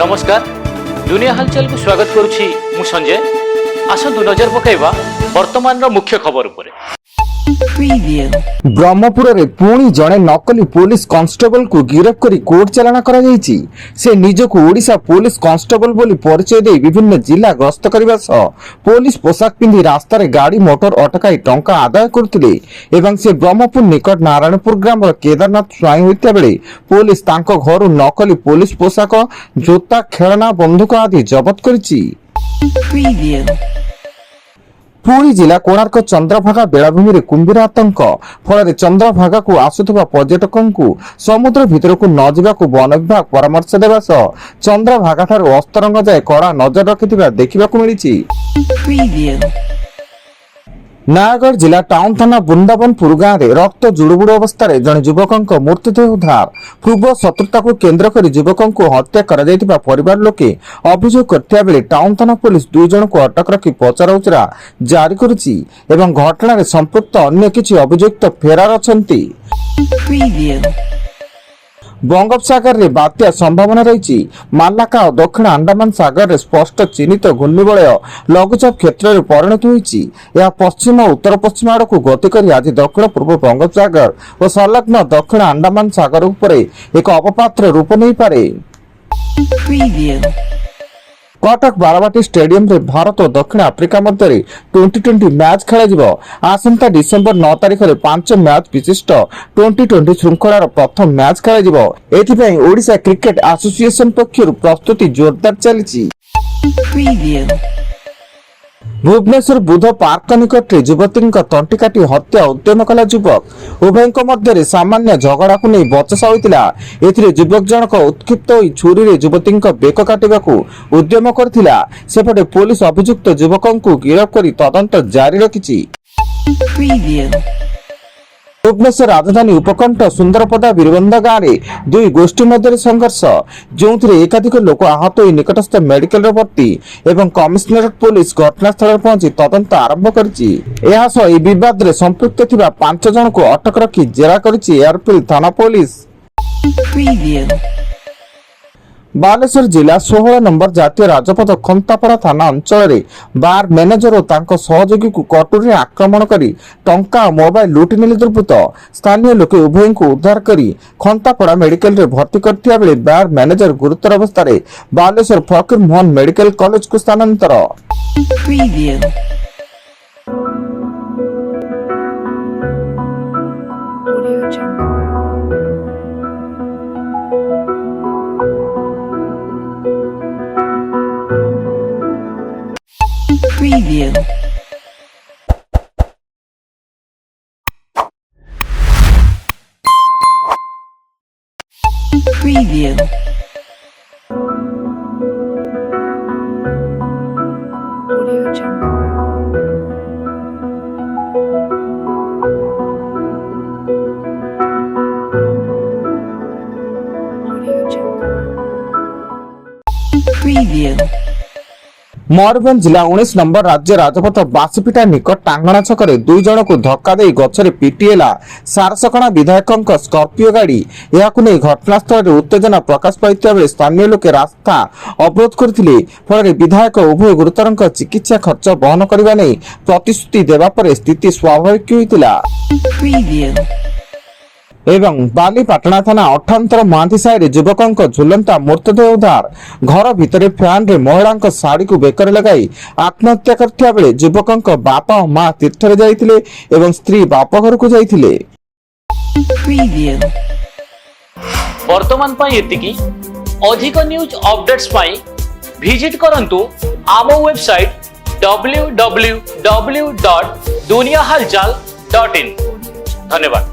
नमस्कार दुनिया हलचल को स्वागत करुछि मु संजय। आसतु नजर पकाइबा वर्तमान मुख्य खबर उपरे। ब्रह्मपुर में पुणी जड़े नकली पुलिस कांस्टेबल को गिरफ्त कर कोर्ट चालाण कर से निजक ओडिशा पुलिस कांस्टेबल बोली परिचय दे विभिन्न जिला गस्त करने पुलिस पोशाक पिंधि रास्ता गाड़ी मोटर अटकाई टंका आदाय करते एवं से ब्रह्मपुर निकट नारायणपुर ग्राम केदारनाथ स्वाई होता बेले पुलिस तांको घर नकली पुलिस पोशाक जोता खेलना बंधुक आदि जबत करिछि। पुरी जिला कोणार्क चंद्रभागा बेलाभूमि में कुंभीर आतंक फल चंद्रभागा को आसुवा पर्यटकों को समुद्र भीतर को न जावाक वन विभाग परामर्श देवा सह चंद्रभागा ठारू अस्तरंग जाए कड़ा नजर रखिथिबा देखिबाकु मिलिछि। नयागढ़ जिला टाउन थाना बृंदावनपुर गांव में रक्त जुड़बुड़ अवस्था जड़े युवकों मृतदेह उद्धार। पूर्व शत्रुता को केन्द्र कर युवकों को हत्या कर परिवार लोके अभियोग करथिबा बेले टाउन थाना पुलिस 2 जन को अटक रखी पचराउचरा जारी करुछि एवं घटना रे संपृक्त अन्य किछि अभियुक्त फेरार अछंती। बंगोपसागर रे बात्या संभावना रही। मालाका और दक्षिण अंडमान सागर रे स्पष्ट चिन्हित घूर्णिबलय लघुचाप क्षेत्र में परिणत होईछि। यह पश्चिम और उत्तर पश्चिम आड़ को गति करी आज दक्षिण पूर्व बंगोपसागर और संलग्न दक्षिण अंडमान सागर उपरे एक अवपात्र रूप नहीं पारे। कटक बारवाटी स्टेडियम रे भारत और दक्षिण आफ्रिका मध्य 2020 मैच खेल आसंता डिसेम्बर 9 तारिख में 5 मैच विशिष्ट 2020 श्रृंखलार प्रथम मैच खेल ओडिशा क्रिकेट एसोसिएशन पक्षर प्रस्तुति जोरदार चली। भुवनेश्वर बुध पार्क निकट युवती तंटी काटी हत्या उद्यम कला युवक उभय मध्य सामान्य झगड़ा को नहीं बचसा होता। युवक जनक उत्क्षिप्त होई छुरी रे युवती बेक काटिबाकू उद्यम करथिला। सेपटे पुलिस अभियुक्त युवकों को गिरफ्त कर तदंत जारी रखिछि। भुवनेश्वर राजधानी उपकंठ सुंदरपदा वीरबंधा गाँव में 2 गोष्ठी मध्य संघर्ष जो एकाधिक लोक आहत हो निकटस्थ मेडिकल भर्ती एवं कमिश्नरेट पुलिस घटनास्थल पहुंची तदंत आरंभ करिछि। विवाद रे संपृक्त थिबा 5 जन को अटक रखी जेरा करिछि एयरफील्ड थाना पुलिस। बालेश्वर जिला 16 नंबर जातीय राजपथ खंतापड़ा थाना अंचल बार मैनेजर और तांको सहयोगी को कटुरी आक्रमण करी टंका और मोबाइल लुटि नेले दुर्बृत्त। स्थानीय लोके उभय को उद्धार करी खंतापड़ा मेडिकल रे भर्ती करथिया बेले बार मैनेजर गुरुतर अवस्था रे बालेश्वर फकीर मोहन मेडिकल कॉलेज को स्थानांतर। Preview. Preview. Audio Jungle. Audio Jungle. Preview. Mayurbhanj जिला 19 नंबर राज्य राजपथ बासीपिटा निकट टांगणा छक 2 जन को धक्का दे गछरे पिटिएला सारसकणा विधायक स्कॉर्पियो गाड़ी। यहाकु नै घटनास्थल रे उत्तेजना प्रकाश पाइता बेले स्थानीय लोके रास्ता अवरोध करथिले। फल विधायक उभय गुरुतरक चिकित्सा खर्च वहन करबा नै प्रतिश्रुति देबा पर स्थिति स्वाभाविक होइतिला। एवं बालीपाटना थाना 98 महांती साहि युवकों झुलंता मृतदेह उद्धार। घर भितर फैन रे महिला साड़ी को बेकर लगाई आत्महत्या करथिया बेले युवकों बापा और मां तीर्थ रे जाइथिले एवं स्त्री बाप घर को जाइथिले। वर्तमान पाई एतिकी अधिक न्यूज अपडेट्स पाई विजिट करंतु आम वेबसाइट www.duniyahalchal.in। धन्यवाद।